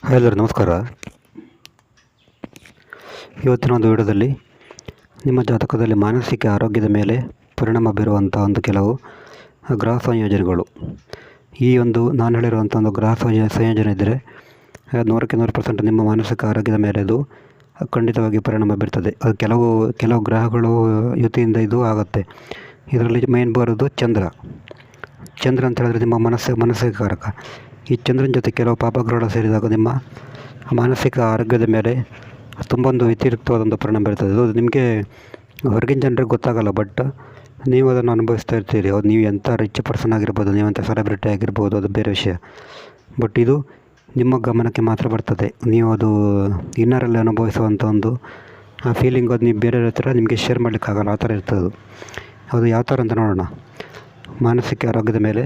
Hi ಎಲ್ಲರೂ ನಮಸ್ಕಾರ. ಇವತ್ತಿನ ಒಂದು ವಿಡಿಯೋದಲ್ಲಿ ನಿಮ್ಮ ಜಾತಕದಲ್ಲಿ ಮಾನಸಿಕ ಆರೋಗ್ಯದ ಮೇಲೆ ಪರಿಣಾಮ ಬೀರುವಂಥ ಕೆಲವು ಗ್ರಹ ಸಂಯೋಜನೆಗಳು. ಈ ನಾನು ಹೇಳಿರುವಂಥ ಗ್ರಹ ಸಂಯೋಜನೆ ಇದ್ದರೆ 100% ನಿಮ್ಮ ಮಾನಸಿಕ ಆರೋಗ್ಯದ ಮೇಲೆ ಅದು ಖಂಡಿತವಾಗಿ ಪರಿಣಾಮ ಬೀರ್ತದೆ. ಅದು ಕೆಲವು ಗ್ರಹಗಳು ಯುತಿಯಿಂದ ಇದು ಆಗುತ್ತೆ. ಇದರಲ್ಲಿ ಮೇನ್ ಬರೋದು ಚಂದ್ರ ಅಂತ ಹೇಳಿದ್ರೆ ನಿಮ್ಮ ಮನಸ್ಸಿಗೆ ಕಾರಕ. ಈ ಚಂದ್ರನ ಜೊತೆ ಕೆಲವು ಪಾಪಗ್ರಹಗಳು ಸೇರಿದಾಗ ನಿಮ್ಮ ಮಾನಸಿಕ ಆರೋಗ್ಯದ ಮೇಲೆ ತುಂಬ ವ್ಯತಿರಿಕ್ತವಾದ ಪರಿಣಾಮ ಬೀರ್ತದೆ. ಅದು ನಿಮಗೆ ಹೊರಗಿನ ಜನರಿಗೆ ಗೊತ್ತಾಗಲ್ಲ, ಬಟ್ ನೀವು ಅದನ್ನು ಅನುಭವಿಸ್ತಾ ಇರ್ತೀರಿ. ಅದು ನೀವು ಎಂಥ ರಿಚ್ ಪರ್ಸನ್ ಆಗಿರ್ಬೋದು, ನೀವಂಥ ಸೆಲೆಬ್ರಿಟಿ ಆಗಿರ್ಬೋದು, ಅದು ಬೇರೆ ವಿಷಯ. ಬಟ್ ಇದು ನಿಮ್ಮ ಗಮನಕ್ಕೆ ಮಾತ್ರ ಬರ್ತದೆ. ನೀವು ಅದು ಇನ್ನರಲ್ಲಿ ಅನುಭವಿಸುವಂಥ ಆ ಫೀಲಿಂಗ್ ಅದು ನೀವು ಬೇರೆಯವ್ರ ಹತ್ರ ನಿಮಗೆ ಶೇರ್ ಮಾಡಲಿಕ್ಕಾಗಲ್ಲ. ಆ ಥರ ಇರ್ತದೆ. ಅದು ಯಾವ ಥರ ಅಂತ ನೋಡೋಣ. ಮಾನಸಿಕ ಆರೋಗ್ಯದ ಮೇಲೆ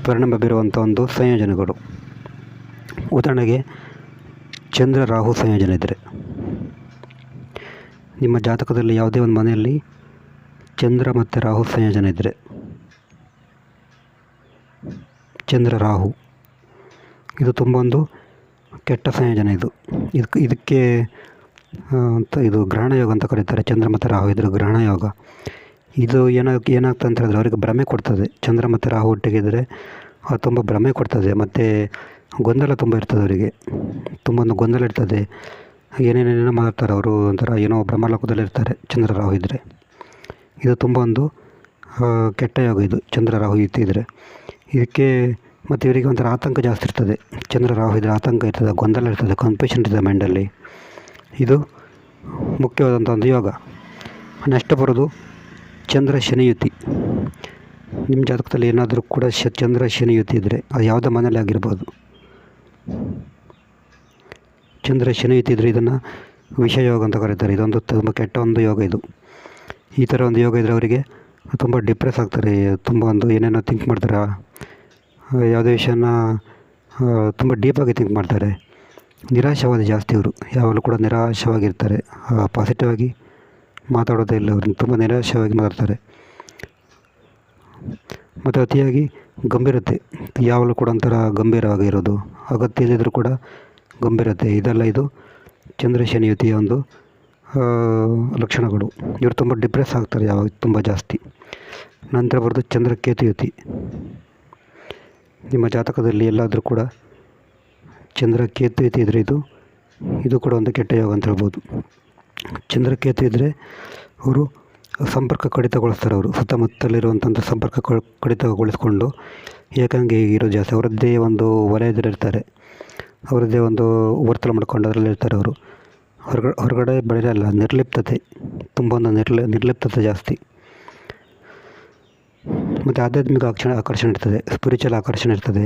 ಪರಿಣಾಮ ಬೀರುವಂಥ ಸಂಯೋಜನೆಗಳು. ಉದಾಹರಣೆಗೆ ಚಂದ್ರ ರಾಹು ಸಂಯೋಜನೆ ಇದ್ದರೆ, ನಿಮ್ಮ ಜಾತಕದಲ್ಲಿ ಯಾವುದೇ ಒಂದು ಮನೆಯಲ್ಲಿ ಚಂದ್ರ ಮತ್ತು ರಾಹು ಸಂಯೋಜನೆ ಇದ್ದರೆ, ಚಂದ್ರ ರಾಹು ಇದು ತುಂಬ ಕೆಟ್ಟ ಸಂಯೋಜನೆ. ಇದಕ್ಕೆ ಇದು ಗ್ರಹಣ ಯೋಗ ಅಂತ ಕರೀತಾರೆ. ಚಂದ್ರ ಮತ್ತು ರಾಹು ಇದ್ರೆ ಗ್ರಹಣ ಯೋಗ. ಇದು ಏನಾಗ್ತದೆ ಅಂತ ಹೇಳಿದ್ರೆ ಅವರಿಗೆ ಭ್ರಮೆ ಕೊಡ್ತದೆ. ಚಂದ್ರ ಮತ್ತು ರಾಹು ಒಟ್ಟಿಗಿದ್ರೆ ಅದು ತುಂಬ ಭ್ರಮೆ ಕೊಡ್ತದೆ. ಮತ್ತು ಗೊಂದಲ ತುಂಬ ಇರ್ತದೆ. ಅವರಿಗೆ ತುಂಬ ಗೊಂದಲ ಇರ್ತದೆ. ಏನೇನೇನೋ ಮಾತಾಡ್ತಾರೆ ಅವರು. ಒಂಥರ ಏನೋ ಭ್ರಮಲೋಕದಲ್ಲಿರ್ತಾರೆ ಚಂದ್ರ ರಾಹು ಇದ್ದರೆ. ಇದು ತುಂಬ ಕೆಟ್ಟ ಯೋಗ. ಇದು ಚಂದ್ರ ರಾಹು ಇದ್ದರೆ ಇದಕ್ಕೆ ಮತ್ತು ಇವರಿಗೆ ಒಂಥರ ಆತಂಕ ಜಾಸ್ತಿ ಇರ್ತದೆ. ಚಂದ್ರ ರಾಹು ಇದ್ದರೆ ಆತಂಕ ಇರ್ತದೆ, ಗೊಂದಲ ಇರ್ತದೆ, ಕನ್ಫ್ಯೂಷನ್ ಇರ್ತದೆ ಮೈಂಡಲ್ಲಿ. ಇದು ಮುಖ್ಯವಾದಂಥ ಯೋಗ. ನೆಕ್ಸ್ಟ್ ಬರೋದು ಚಂದ್ರ ಶನಿಯುತಿ. ನಿಮ್ಮ ಜಾತಕದಲ್ಲಿ ಏನಾದರೂ ಕೂಡ ಚಂದ್ರ ಶನಿಯುತಿ ಇದ್ದರೆ, ಅದು ಯಾವುದೇ ಮನೇಲಿ ಆಗಿರ್ಬೋದು, ಚಂದ್ರ ಶನಿಯುತಿ ಇದ್ದರೆ ಇದನ್ನು ವಿಷಯೋಗ ಅಂತ ಕರೀತಾರೆ. ಇದೊಂದು ತುಂಬ ಕೆಟ್ಟ ಯೋಗ. ಈ ಥರ ಯೋಗ ಇದ್ದರೆ ಅವರಿಗೆ ತುಂಬ ಡಿಪ್ರೆಸ್ ಆಗ್ತಾರೆ. ತುಂಬ ಏನೇನೋ ಥಿಂಕ್ ಮಾಡ್ತಾರೆ. ಯಾವುದೇ ವಿಷಯನ ತುಂಬ ಡೀಪಾಗಿ ಥಿಂಕ್ ಮಾಡ್ತಾರೆ. ನಿರಾಶವಾದಿ ಜಾಸ್ತಿ ಇವರು. ಯಾವಾಗಲೂ ಕೂಡ ನಿರಾಶವಾಗಿರ್ತಾರೆ. ಪಾಸಿಟಿವ್ ಆಗಿ ಮಾತಾಡೋದೇ ಇಲ್ಲ. ಅವ್ರನ್ನ ತುಂಬ ನಿರಾಶವಾಗಿ ಮಾತಾಡ್ತಾರೆ. ಮತ್ತು ಅತಿಯಾಗಿ ಗಂಭೀರತೆ. ಯಾವಾಗಲೂ ಕೂಡ ಒಂಥರ ಗಂಭೀರವಾಗಿರೋದು, ಅಗತ್ಯ ಇದ್ದರೂ ಕೂಡ ಗಂಭೀರತೆ. ಇದು ಚಂದ್ರ ಶನಿಯುತಿಯ ಲಕ್ಷಣಗಳು. ಇವರು ತುಂಬ ಡಿಪ್ರೆಸ್ ಆಗ್ತಾರೆ ಯಾವಾಗ ತುಂಬ ಜಾಸ್ತಿ. ನಂತರ ಬರೋದು ಚಂದ್ರ ಕೇತು ಯುತಿ. ನಿಮ್ಮ ಜಾತಕದಲ್ಲಿ ಎಲ್ಲಾದರೂ ಕೂಡ ಚಂದ್ರ ಕೇತು ಯುತಿ ಇದ್ದರೆ ಇದು ಕೂಡ ಒಂದು ಕೆಟ್ಟ ಯೋಗ ಅಂತ ಹೇಳ್ಬೋದು. ಚಂದ್ರ ಕೇತು ಇದ್ದರೆ ಅವರು ಸಂಪರ್ಕ ಕಡಿತಗೊಳಿಸ್ತಾರೆ. ಅವರು ಸುತ್ತಮುತ್ತಲಿರುವಂಥ ಸಂಪರ್ಕ ಕಡಿತಗೊಳಿಸ್ಕೊಂಡು ಏಕಾಂಗಿ ಇರೋದು ಜಾಸ್ತಿ. ಅವರದ್ದೇ ವಲಯದಲ್ಲಿರ್ತಾರೆ. ಅವರದ್ದೇ ವರ್ತನೆ ಮಾಡ್ಕೊಂಡು ಅದರಲ್ಲಿ ಇರ್ತಾರೆ. ಅವರು ಹೊರಗಡೆ ಬೆಳೆಯಲ್ಲ. ನಿರ್ಲಿಪ್ತತೆ, ತುಂಬ ನಿರ್ಲಿಪ್ತತೆ ಜಾಸ್ತಿ. ಮತ್ತು ಆಧ್ಯಾತ್ಮಿಕ ಆಕರ್ಷಣೆ ಇರ್ತದೆ, ಸ್ಪಿರಿಚುವಲ್ ಆಕರ್ಷಣೆ ಇರ್ತದೆ.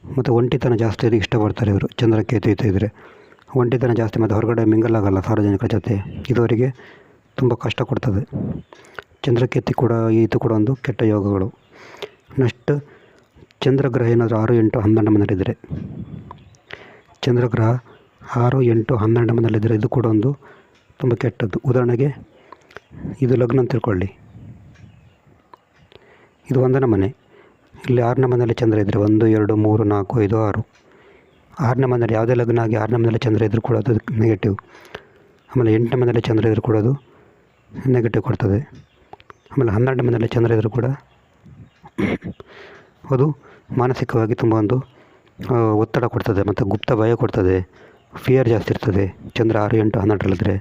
ಮತ್ತು ಒಂಟಿತನ ಜಾಸ್ತಿ ಇಷ್ಟಪಡ್ತಾರೆ ಇವರು. ಚಂದ್ರ ಕೇತು ಇದ್ದರೆ ಒಂಟಿತನ ಜಾಸ್ತಿ. ಮತ್ತು ಹೊರಗಡೆ ಮಿಂಗಲ್ ಆಗಲ್ಲ ಸಾರ್ವಜನಿಕರ ಜೊತೆ. ಇದವರಿಗೆ ತುಂಬ ಕಷ್ಟ ಕೊಡ್ತದೆ. ಚಂದ್ರಕೇತು ಕೂಡ ಒಂದು ಕೆಟ್ಟ ಯೋಗಗಳು. ನೆಕ್ಸ್ಟ್ ಚಂದ್ರಗ್ರಹ ಏನಾದರೂ 6, 8, 12 ಮನೆಯಲ್ಲಿದ್ದರೆ, ಚಂದ್ರಗ್ರಹ 6, 8, 12 ಮನೆಯಲ್ಲಿದ್ದರೆ ಇದು ಕೂಡ ತುಂಬ ಕೆಟ್ಟದ್ದು. ಉದಾಹರಣೆಗೆ ಇದು ಲಗ್ನ ಅಂತ ತಿಳ್ಕೊಳ್ಳಿ. ಇದು 1ನೇ ಮನೆ. ಇಲ್ಲಿ 6ನೇ ಮನೆಯಲ್ಲಿ ಚಂದ್ರ ಇದ್ದರೆ 1, 2, 3, 4, 5, 6. 6ನೇ ಮನೆಯಲ್ಲಿ ಯಾವುದೇ ಲಗ್ನ ಆಗಿ 6ನೇ ಮನೆಯಲ್ಲಿ ಚಂದ್ರ ಇದ್ದರೂ ಕೂಡ ಅದು ನೆಗೆಟಿವ್. ಆಮೇಲೆ 8ನೇ ಮನೆಯಲ್ಲಿ ಚಂದ್ರ ಇದ್ದರೂ ಕೂಡ ಅದು ನೆಗೆಟಿವ್ ಕೊಡ್ತದೆ. ಆಮೇಲೆ 12ನೇ ಮನೆಯಲ್ಲಿ ಚಂದ್ರ ಇದ್ದರೂ ಕೂಡ ಅದು ಮಾನಸಿಕವಾಗಿ ತುಂಬ ಒತ್ತಡ ಕೊಡ್ತದೆ. ಮತ್ತು ಗುಪ್ತ ಭಯ ಕೊಡ್ತದೆ. ಫಿಯರ್ ಜಾಸ್ತಿ ಇರ್ತದೆ ಚಂದ್ರ 6, 8, 12ರಲ್ಲಿದ್ದರೆ.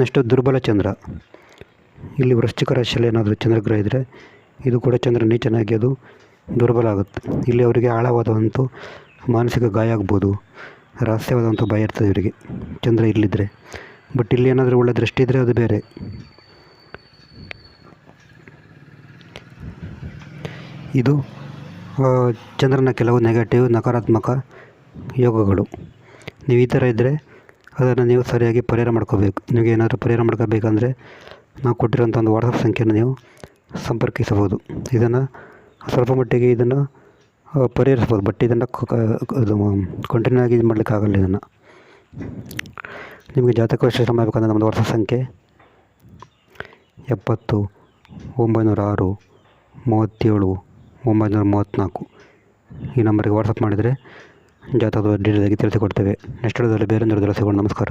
ನೆಕ್ಸ್ಟು ದುರ್ಬಲ ಚಂದ್ರ. ಇಲ್ಲಿ ವೃಶ್ಚಿಕ ರಾಶಿಯಲ್ಲಿ ಏನಾದರೂ ಚಂದ್ರಗ್ರಹ ಇದ್ದರೆ ಇದು ಕೂಡ ಚಂದ್ರ ನೀಚನಾಗಿ ಅದು ದುರ್ಬಲ ಆಗುತ್ತೆ. ಇಲ್ಲಿ ಅವರಿಗೆ ಆಳವಾದಂಥ ಮಾನಸಿಕ ಗಾಯ ಆಗ್ಬೋದು. ರಹಸ್ಯವಾದಂಥ ಭಯ ಇರ್ತದೆ ಇವರಿಗೆ ಚಂದ್ರ ಇಲ್ಲಿದ್ದರೆ. ಬಟ್ ಇಲ್ಲಿ ಏನಾದರೂ ಒಳ್ಳೆ ದೃಷ್ಟಿ ಇದ್ದರೆ ಅದು ಬೇರೆ. ಇದು ಚಂದ್ರನ ಕೆಲವು ನೆಗೆಟಿವ್, ನಕಾರಾತ್ಮಕ ಯೋಗಗಳು. ನೀವು ಈ ಥರ ಇದ್ದರೆ ಅದನ್ನು ನೀವು ಸರಿಯಾಗಿ ಪರಿಹಾರ ಮಾಡ್ಕೋಬೇಕು. ನಿಮಗೆ ಏನಾದರೂ ಪರಿಹಾರ ಮಾಡ್ಕೋಬೇಕಂದ್ರೆ ನಾವು ಕೊಟ್ಟಿರೋಂಥ ವಾಟ್ಸಪ್ ಸಂಖ್ಯೆಯನ್ನು ನೀವು ಸಂಪರ್ಕಿಸಬಹುದು. ಇದನ್ನು ಸ್ವಲ್ಪ ಮಟ್ಟಿಗೆ ಪರಿಹರಿಸ್ಬೋದು. ಬಟ್ ಇದನ್ನು ಕಂಟಿನ್ಯೂ ಆಗಿ ಮಾಡಲಿಕ್ಕಾಗಲ್ಲ. ಇದನ್ನು ನಿಮಗೆ ಜಾತಕ ವಿಶ್ಲೇಷಣೆ ಮಾಡಬೇಕಂದ್ರೆ ನಮ್ಮದು ವಾಟ್ಸಪ್ ಸಂಖ್ಯೆ 70 906 37 934. ಈ ನಂಬರಿಗೆ ವಾಟ್ಸಪ್ ಮಾಡಿದರೆ ಜಾತಕದ ಡೀಟೇಲಾಗಿ ತಿಳಿಸಿಕೊಡ್ತೇವೆ. ನೆಕ್ಸ್ಟ್ ವಿಡಿಯೋದಲ್ಲಿ ಬೇರೆ ಸಿಗೋಣ. ನಮಸ್ಕಾರ.